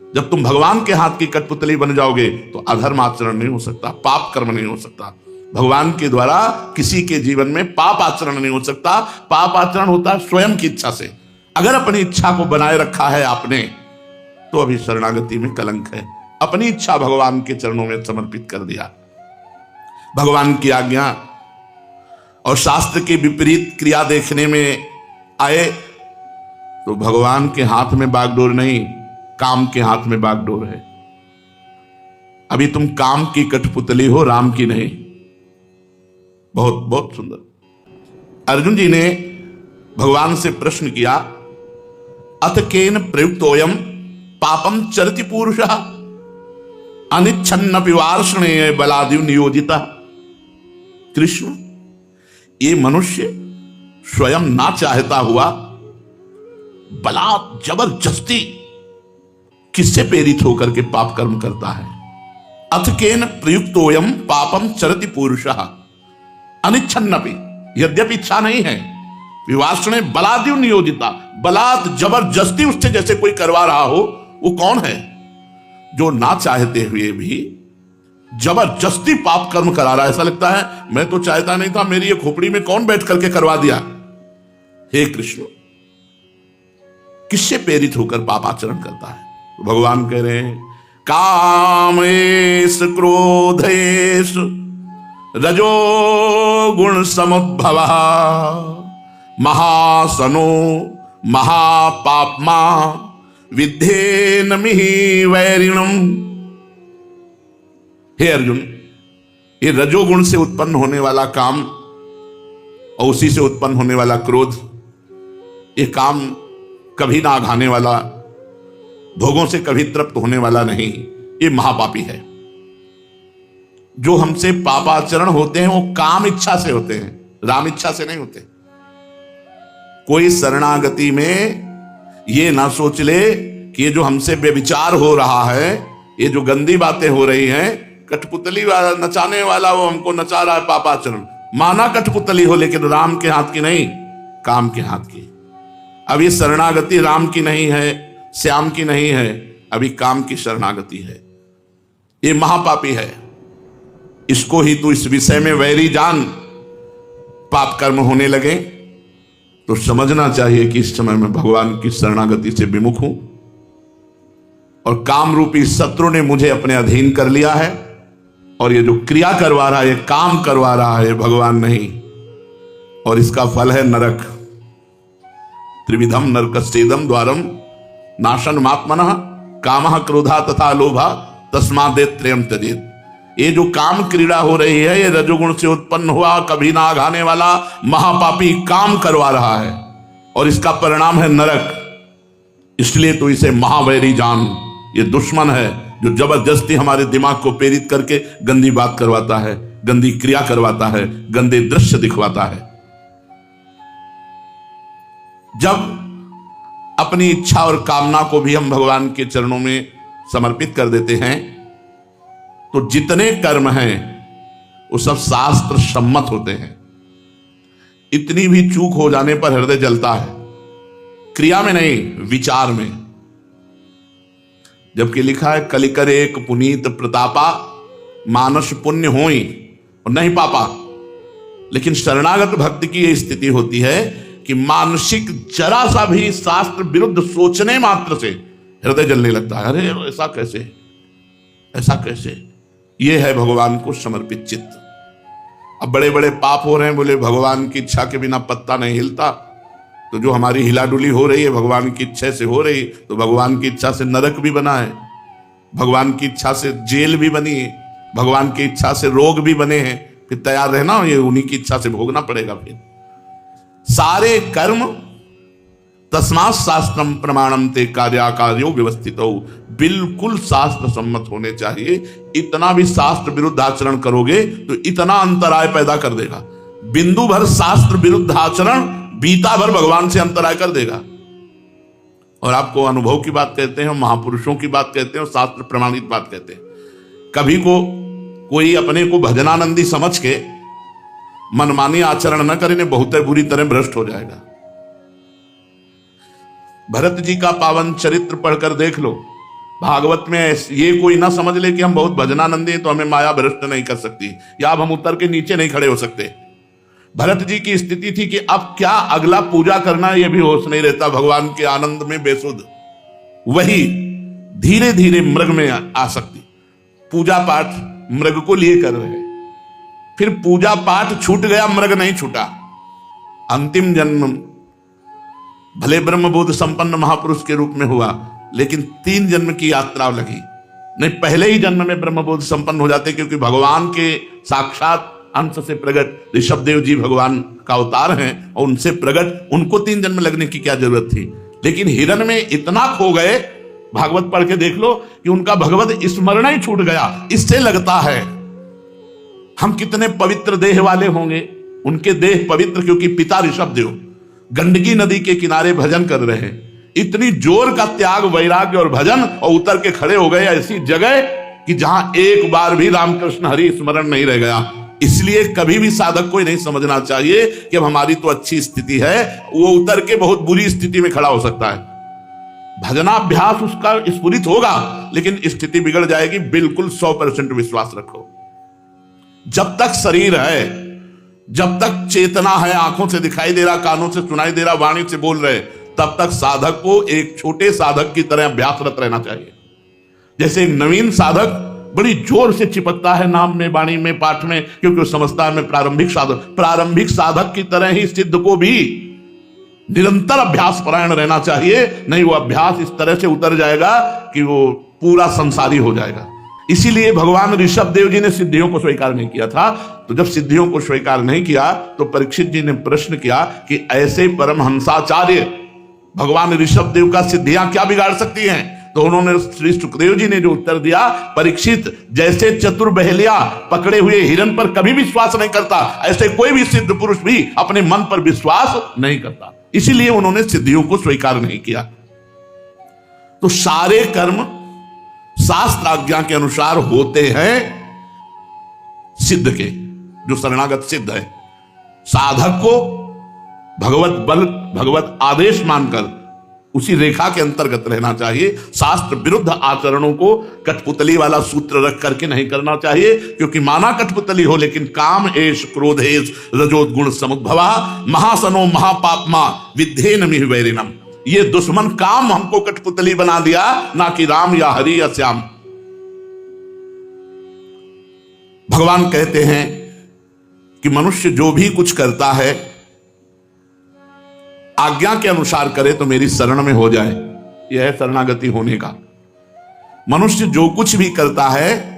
जब तुम भगवान के हाथ की कठपुतली बन जाओगे तो अधर्म आचरण नहीं हो सकता, पाप कर्म नहीं हो सकता। भगवान के द्वारा किसी के जीवन में पाप आचरण नहीं हो सकता। पाप आचरण होता है स्वयं की इच्छा से। अगर अपनी इच्छा को बनाए रखा है आपने तो अभी शरणागति में कलंक है। अपनी इच्छा भगवान के चरणों में समर्पित कर दिया। भगवान की आज्ञा और शास्त्र के विपरीत क्रिया देखने में आए तो भगवान के हाथ में बागडोर नहीं, काम के हाथ में बागडोर है। अभी तुम काम की कठपुतली हो, राम की नहीं। बहुत बहुत सुंदर। अर्जुन जी ने भगवान से प्रश्न किया, अथ केन प्रयुक्तोयम पापम चरति पुरुषः अनिच्छन्नपि वार्ष्णेय बलादिव नियोजिता। कृष्ण, ये मनुष्य स्वयं ना चाहता हुआ बलात् जबरदस्ती किससे प्रेरित होकर के पाप कर्म करता है? अथ केन प्रयुक्तोयम पापम चरति पुरुषः अनिच्छन्नपि, यद्यपि इच्छा नहीं है, विवासने बलादिव नियोजिता, बलात् जबरदस्ती उससे जैसे कोई करवा रहा हो। वो कौन है? जो ना चाहते हुए भी जबरदस्ती पाप कर्म करा रहा है। ऐसा लगता है मैं तो चाहता नहीं था, मेरी ये खोपड़ी में कौन बैठ करके करवा दिया। हे कृष्ण, किससे प्रेरित होकर पाप आचरण करता है? तो भगवान कह रहे हैं, कामेश क्रोधेश रजो गुण समुद्भवः महासनो महापाप्मा विद्धेन मिहि वैरिणम। हे अर्जुन, ये रजोगुण से उत्पन्न होने वाला काम और उसी से उत्पन्न होने वाला क्रोध, ये काम कभी ना आघाने वाला, भोगों से कभी तृप्त होने वाला नहीं, ये महापापी है। जो हमसे पापाचरण होते हैं वो काम इच्छा से होते हैं, राम इच्छा से नहीं होते। कोई शरणागति में ये ना सोच ले कि ये जो हमसे बेविचार हो रहा है, ये जो गंदी बातें हो रही हैं, कठपुतली वाला नचाने वाला वो हमको नचा रहा है पापाचरण, माना कठपुतली हो लेकिन राम के हाथ की नहीं, काम के हाथ की। अब ये शरणागति राम की नहीं है, श्याम की नहीं है, अभी काम की शरणागति है। ये महापापी है। इसको ही तू इस विषय में वैरी जान। पाप कर्म होने लगे तो समझना चाहिए कि इस समय में भगवान की शरणागति से विमुख हूं और काम रूपी शत्रु ने मुझे अपने अधीन कर लिया है और ये जो क्रिया करवा रहा है, ये काम करवा रहा है, भगवान नहीं, और इसका फल है नरक। त्रिविधम नरकस्येदम द्वारम नाशनमात्मनः कामः क्रोधा तथा लोभा तस्मादेत्रयम् त्यजेत्। ये जो काम क्रीड़ा हो रही है, ये रजोगुण से उत्पन्न हुआ, कभी ना आघाने वाला महापापी काम करवा रहा है, और इसका परिणाम है नरक। इसलिए तो इसे महावैरी जान, ये दुश्मन है जो जबरदस्ती हमारे दिमाग को प्रेरित करके गंदी बात करवाता है, गंदी क्रिया करवाता है, गंदे दृश्य दिखवाता है। जब अपनी इच्छा और कामना को भी हम भगवान के चरणों में समर्पित कर देते हैं, तो जितने कर्म हैं वो सब शास्त्र सम्मत होते हैं। इतनी भी चूक हो जाने पर हृदय जलता है, क्रिया में नहीं, विचार में। जबकि लिखा है कलिकर एक पुनीत प्रतापा मानस पुण्य होई और नहीं पापा। लेकिन शरणागत भक्त की यह स्थिति होती है कि मानसिक जरा सा भी शास्त्र विरुद्ध सोचने मात्र से हृदय जलने लगता है। अरे ऐसा कैसे, ऐसा कैसे? ये है भगवान को समर्पित चित्त। अब बड़े बड़े पाप हो रहे हैं, बोले भगवान की इच्छा के बिना पत्ता नहीं हिलता। तो जो हमारी हिलाडुली हो रही है भगवान की इच्छा से हो रही, तो भगवान की इच्छा से नरक भी बना है, भगवान की इच्छा से जेल भी बनी है, भगवान की इच्छा से रोग भी बने हैं। फिर तैयार रहना, ये उन्हीं की इच्छा से भोगना पड़ेगा। फिर सारे कर्म तस्मात् शास्त्रम प्रमाणम ते कार्याकार्यो व्यवस्थितो, बिल्कुल शास्त्र सम्मत होने चाहिए। इतना भी शास्त्र विरुद्ध आचरण करोगे तो इतना अंतराय पैदा कर देगा। बिंदु भर शास्त्र विरुद्ध आचरण बीता भर भगवान से अंतराय कर देगा। और आपको अनुभव की बात कहते हैं, महापुरुषों की बात कहते हैं, और शास्त्र प्रमाणित बात कहते हैं। कभी को कोई अपने को भजनानंदी समझ के मनमानी आचरण न करे, ने बहुत बुरी तरह भ्रष्ट हो जाएगा। भरत जी का पावन चरित्र पढ़कर देख लो। भागवत में ये कोई ना समझ ले कि हम बहुत भजनानंदी हैं तो हमें माया भ्रष्ट नहीं कर सकती, या अब हम उतर के नीचे नहीं खड़े हो सकते। भरत जी की स्थिति थी कि अब क्या अगला पूजा करना, यह भी होश नहीं रहता, भगवान के आनंद में बेसुध। वही धीरे धीरे मृग में आसक्ति, पूजा पाठ मृग को लिए कर रहे। फिर पूजा पाठ छूट गया, मृग नहीं छूटा। अंतिम जन्म भले ब्रह्मबोध संपन्न महापुरुष के रूप में हुआ, लेकिन 3 जन्म की यात्रा लगी। नहीं, पहले ही जन्म में ब्रह्मबोध संपन्न हो जाते, क्योंकि भगवान के साक्षात अंश से प्रकट ऋषभदेव जी भगवान का अवतार हैं, और उनसे प्रकट उनको 3 जन्म लगने की क्या जरूरत थी। लेकिन हिरण में इतना खो गए, भागवत पढ़ के देख लो, कि उनका भगवत स्मरण ही छूट गया। इससे लगता है हम कितने पवित्र देह वाले होंगे। उनके देह पवित्र, क्योंकि पिता ऋषभदेव गंडकी नदी के किनारे भजन कर रहे हैं। इतनी जोर का त्याग, वैराग्य और भजन, और उतर के खड़े हो गए ऐसी जगह कि जहां एक बार भी रामकृष्ण हरि स्मरण नहीं रह गया। इसलिए कभी भी साधक को नहीं समझना चाहिए कि अब हमारी तो अच्छी स्थिति है, वो उतर के बहुत बुरी स्थिति में खड़ा हो सकता है। भजनाभ्यास उसका स्फुरित होगा, लेकिन स्थिति बिगड़ जाएगी। बिल्कुल 100% विश्वास रखो। जब तक शरीर है, जब तक चेतना है, आंखों से दिखाई दे रहा, कानों से सुनाई दे रहा, वाणी से बोल रहे, तब तक साधक को एक छोटे साधक की तरह अभ्यासरत रहना चाहिए। जैसे एक नवीन साधक बड़ी जोर से चिपकता है नाम में, वाणी में, पाठ में, क्योंकि वो समझता है मैं प्रारंभिक साधक की तरह ही सिद्ध को भी निरंतर अभ्यास परायण रहना चाहिए। नहीं, वो अभ्यास इस तरह से उतर जाएगा कि वो पूरा संसारी हो जाएगा। इसीलिए भगवान ऋषभदेव जी ने सिद्धियों को स्वीकार नहीं किया था। तो जब सिद्धियों को स्वीकार नहीं किया, तो परीक्षित जी ने प्रश्न किया कि ऐसे परमहंसाचार्य भगवान ऋषभदेव का सिद्धियां क्या बिगाड़ सकती हैं? तो उन्होंने, श्री सुखदेव जी ने जो उत्तर दिया, परीक्षित, जैसे चतुर बहेलिया पकड़े हुए हिरण पर कभी विश्वास नहीं करता, ऐसे कोई भी सिद्ध पुरुष भी अपने मन पर विश्वास नहीं करता। इसीलिए उन्होंने सिद्धियों को स्वीकार नहीं किया। तो सारे कर्म शास्त्र आज्ञा के अनुसार होते हैं सिद्ध के, जो शरणागत सिद्ध है। साधक को भगवत बल, भगवत आदेश मानकर उसी रेखा के अंतर्गत रहना चाहिए। शास्त्र विरुद्ध आचरणों को कठपुतली वाला सूत्र रख करके नहीं करना चाहिए, क्योंकि माना कठपुतली हो, लेकिन काम एष क्रोधेश रजोद्गुण समुद्भवा महासनो महापापमा विद्धेन मिह वैरिणम। ये दुश्मन काम हमको कठपुतली बना दिया, ना कि राम या हरि या श्याम। भगवान कहते हैं कि मनुष्य जो भी कुछ करता है आज्ञा के अनुसार करे तो मेरी शरण में हो जाए। यह है शरणागति होने का। मनुष्य जो कुछ भी करता है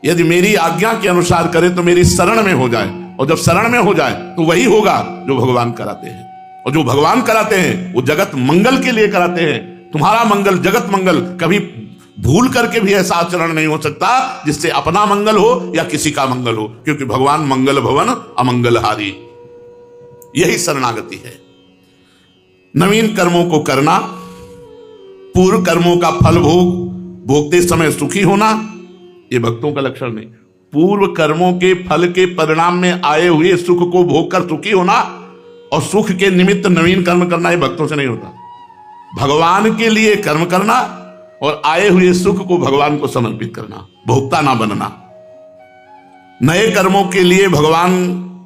यदि मेरी आज्ञा के अनुसार करे तो मेरी शरण में हो जाए, और जब शरण में हो जाए तो वही होगा जो भगवान कराते हैं। और जो भगवान कराते हैं वो जगत मंगल के लिए कराते हैं। तुम्हारा मंगल, जगत मंगल, कभी भूल करके भी ऐसा आचरण नहीं हो सकता जिससे अपना मंगल हो या किसी का मंगल हो, क्योंकि भगवान मंगल भवन अमंगलहारी। यही शरणागति है। नवीन कर्मों को करना, पूर्व कर्मों का फल भोगते समय सुखी होना, यह भक्तों का लक्षण नहीं। पूर्व कर्मों के फल के परिणाम में आए हुए सुख को भोगकर सुखी होना और सुख के निमित्त नवीन कर्म करना, यह भक्तों से नहीं होता। भगवान के लिए कर्म करना और आए हुए सुख को भगवान को समर्पित करना, भोक्ता ना बनना। नए कर्मों के लिए भगवान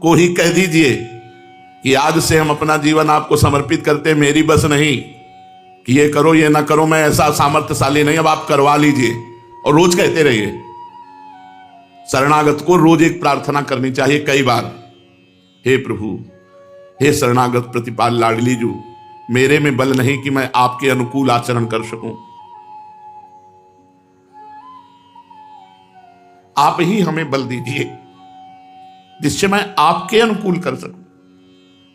को ही कह दीजिए कि आज से हम अपना जीवन आपको समर्पित करते, मेरी बस नहीं कि ये करो ये ना करो, मैं ऐसा सामर्थ्यशाली नहीं, अब आप करवा लीजिए। और रोज कहते रहिए। शरणागत को रोज एक प्रार्थना करनी चाहिए, कई बार। हे प्रभु, हे शरणागत प्रतिपाल लाडली जू, मेरे में बल नहीं कि मैं आपके अनुकूल आचरण कर सकूं, आप ही हमें बल दीजिए जिससे मैं आपके अनुकूल कर सकूं।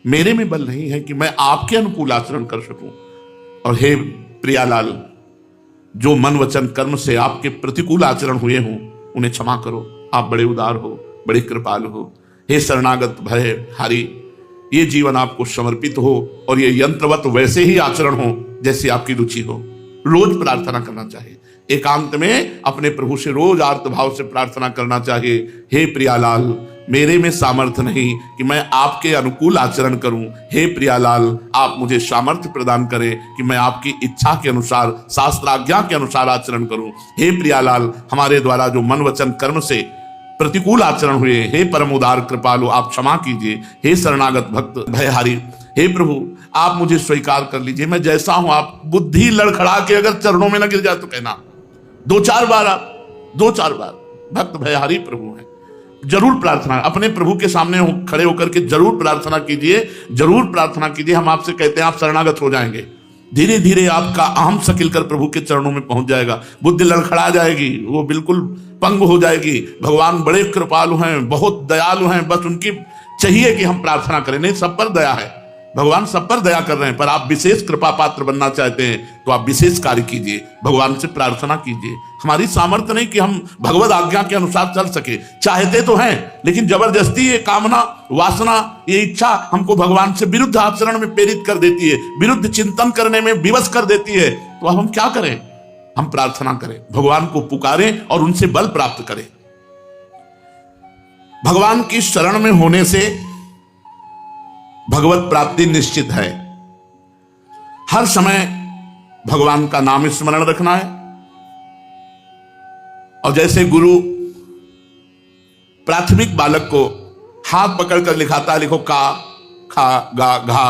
मेरे में बल नहीं है कि मैं आपके अनुकूल आचरण कर सकूं। और हे प्रियालाल, जो मन वचन कर्म से आपके प्रतिकूल आचरण हुए हों उन्हें क्षमा करो। आप बड़े उदार हो, बड़े कृपालु हो। हे शरणागत भय हारी, ये जीवन आपको समर्पित हो और ये यंत्रवत वैसे ही आचरण हो जैसे आपकी रुचि हो। रोज प्रार्थना करना चाहिए। एकांत में अपने प्रभु से रोज आर्त भाव से प्रार्थना करना चाहिए। हे प्रियालाल, मेरे में सामर्थ्य नहीं कि मैं आपके अनुकूल आचरण करूं। हे प्रियालाल, आप मुझे सामर्थ्य प्रदान करें कि मैं आपकी इच्छा के अनुसार, शास्त्राज्ञा के अनुसार आचरण करूं। हे प्रियालाल, हमारे द्वारा जो मन वचन कर्म से प्रतिकूल आचरण हुए, हे परम उदार कृपालु, आप क्षमा कीजिए। हे शरणागत भक्त भयहारी, हे प्रभु, आप मुझे स्वीकार कर लीजिए, मैं जैसा हूं। आप बुद्धि लड़खड़ा के अगर चरणों में न गिर जाए तो कहना। दो चार बार भक्त भयहारी प्रभु हैं। जरूर प्रार्थना अपने प्रभु के सामने खड़े होकर के जरूर प्रार्थना कीजिए, जरूर प्रार्थना कीजिए। हम आपसे कहते हैं आप शरणागत हो जाएंगे। धीरे धीरे आपका अहम सकिल कर प्रभु के चरणों में पहुंच जाएगा। बुद्धि लड़खड़ा जाएगी, वो बिल्कुल पंग हो जाएगी। भगवान बड़े कृपालु हैं, बहुत दयालु हैं। बस उनकी चाहिए कि हम प्रार्थना करें। नहीं, सब पर दया है, भगवान सब पर दया कर रहे हैं। पर आप विशेष कृपा पात्र बनना चाहते हैं तो आप विशेष कार्य कीजिए, भगवान से प्रार्थना कीजिए। हमारी सामर्थ्य नहीं कि हम भगवद आज्ञा के अनुसार चल सके। चाहते तो हैं, लेकिन जबरदस्ती ये कामना, वासना, ये इच्छा हमको भगवान से विरुद्ध आचरण में प्रेरित कर देती है, विरुद्ध चिंतन करने में विवश कर देती है। तो अब हम क्या करें? हम प्रार्थना करें, भगवान को पुकारें और उनसे बल प्राप्त करें। भगवान की शरण में होने से भगवत प्राप्ति निश्चित है। हर समय भगवान का नाम स्मरण रखना है। और जैसे गुरु प्राथमिक बालक को हाथ पकड़कर लिखाता है, लिखो का, खा, गा, घा,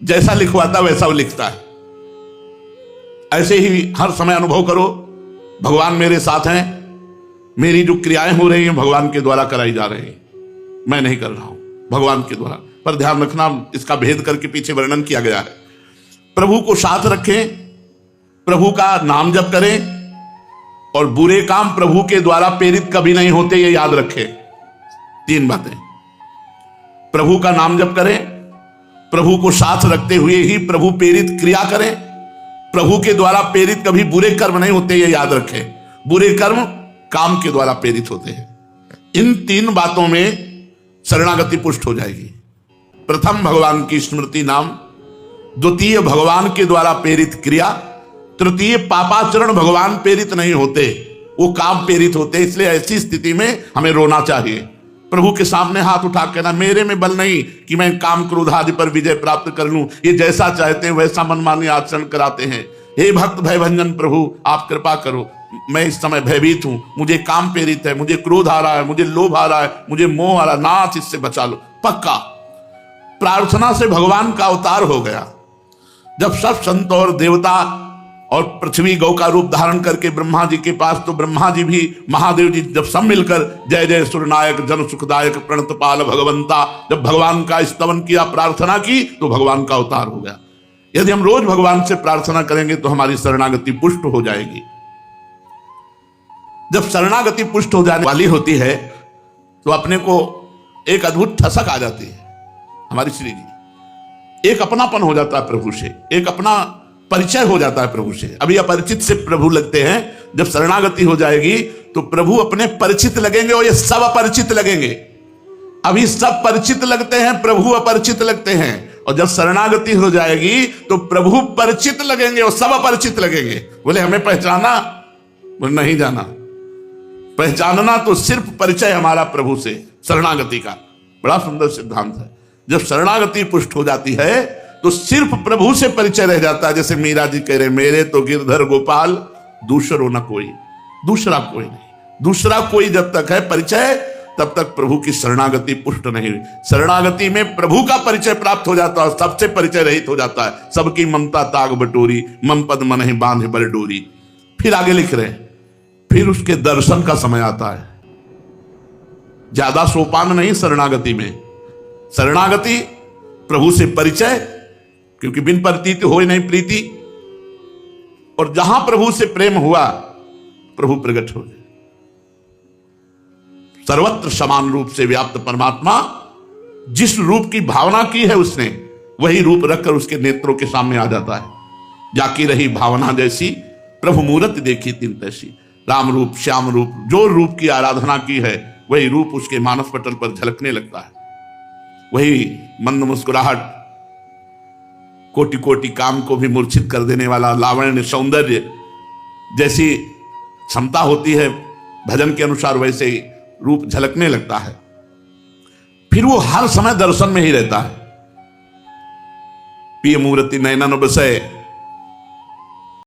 जैसा लिखवाता वैसा वो लिखता है। ऐसे ही हर समय अनुभव करो, भगवान मेरे साथ हैं, मेरी जो क्रियाएं हो रही हैं भगवान के द्वारा कराई जा रही हैं, मैं नहीं कर रहा हूं, भगवान के द्वारा। पर ध्यान रखना, इसका भेद करके पीछे वर्णन किया गया है। प्रभु को साथ रखें, प्रभु का नाम जप करें, और बुरे काम प्रभु के द्वारा प्रेरित कभी नहीं होते, ये याद रखें। तीन बातें, प्रभु का नाम जप करें, प्रभु को साथ रखते हुए ही प्रभु प्रेरित क्रिया करें। प्रभु के द्वारा प्रेरित कभी बुरे कर्म नहीं होते, ये याद रखें। बुरे कर्म काम के द्वारा प्रेरित होते हैं। इन तीन बातों में शरणागति पुष्ट हो जाएगी। प्रथम भगवान की स्मृति नाम, द्वितीय भगवान के द्वारा प्रेरित क्रिया, तृतीय पापाचरण भगवान प्रेरित नहीं होते, वो काम प्रेरित होते। इसलिए ऐसी स्थिति में हमें रोना चाहिए, प्रभु के सामने हाथ उठा कहना, मेरे में बल नहीं कि मैं काम क्रोध आदि पर विजय प्राप्त कर लूं। ये जैसा चाहते हैं वैसा मनमानी आचरण कराते हैं। हे भक्त भयभंजन प्रभु, आप कृपा करो, मैं इस समय भयभीत हूं, मुझे काम प्रेरित है, मुझे क्रोध आ रहा है, मुझे लोभ आ रहा है, मुझे मोह आ रहा है, नाथ इससे बचा लो। पक्का प्रार्थना से भगवान का अवतार हो गया। जब सब संत और देवता और पृथ्वी गौ का रूप धारण करके ब्रह्मा जी के पास, तो ब्रह्मा जी भी महादेव जी जब सब मिलकर जय जय सूर्यनायक जन सुखदायक प्रणतपाल भगवंता, जब भगवान का स्तवन किया, प्रार्थना की, तो भगवान का अवतार हो गया। यदि हम रोज भगवान से प्रार्थना करेंगे तो हमारी शरणागति पुष्ट हो जाएगी। जब शरणागति पुष्ट हो जाने वाली होती है तो अपने को एक अद्भुत ठसक आ जाती है हमारी श्री जी, एक अपनापन हो जाता है प्रभु से, एक अपना परिचय हो जाता है प्रभु से। अभी अपरिचित से प्रभु लगते हैं, जब शरणागति हो जाएगी तो प्रभु अपने परिचित लगेंगे और ये सब अपरिचित लगेंगे। अभी सब परिचित लगते हैं, प्रभु अपरिचित लगते हैं, और जब शरणागति हो जाएगी तो प्रभु परिचित लगेंगे और सब अपरिचित लगेंगे। बोले हमें पहचाना? बोले नहीं जाना। पहचानना तो सिर्फ परिचय हमारा प्रभु से, शरणागति का बड़ा सुंदर सिद्धांत है। जब शरणागति पुष्ट हो जाती है तो सिर्फ प्रभु से परिचय रह जाता है। जैसे मीरा जी कह रहे, मेरे तो गिरधर गोपाल दूसरो न कोई, दूसरा कोई नहीं। दूसरा कोई जब तक है परिचय, तब तक प्रभु की शरणागति पुष्ट नहीं हुई। शरणागति में प्रभु का परिचय प्राप्त हो जाता है, सबसे परिचय रहित हो जाता है। सबकी ममता ताग बटोरी, मम पद मन ही बांध बर डोरी। फिर आगे लिख रहे हैं, फिर उसके दर्शन का समय आता है। ज्यादा सोपान नहीं शरणागति में। शरणागति, प्रभु से परिचय, क्योंकि बिन प्रतीति हो नहीं प्रीति, और जहां प्रभु से प्रेम हुआ प्रभु प्रकट हो गए। सर्वत्र समान रूप से व्याप्त परमात्मा जिस रूप की भावना की है उसने, वही रूप रखकर उसके नेत्रों के सामने आ जाता है। जाकी रही भावना जैसी, प्रभु मूरत देखी तिन तैसी। राम रूप, श्याम रूप, जो रूप की आराधना की है वही रूप उसके मानस पटल पर झलकने लगता है। वही मंद मुस्कुराहट, कोटि कोटि काम को भी मूर्छित कर देने वाला लावण्य, सौंदर्य जैसी क्षमता होती है भजन के अनुसार, वैसे ही रूप झलकने लगता है। फिर वो हर समय दर्शन में ही रहता है। पिय मूर्ति नयनन बसय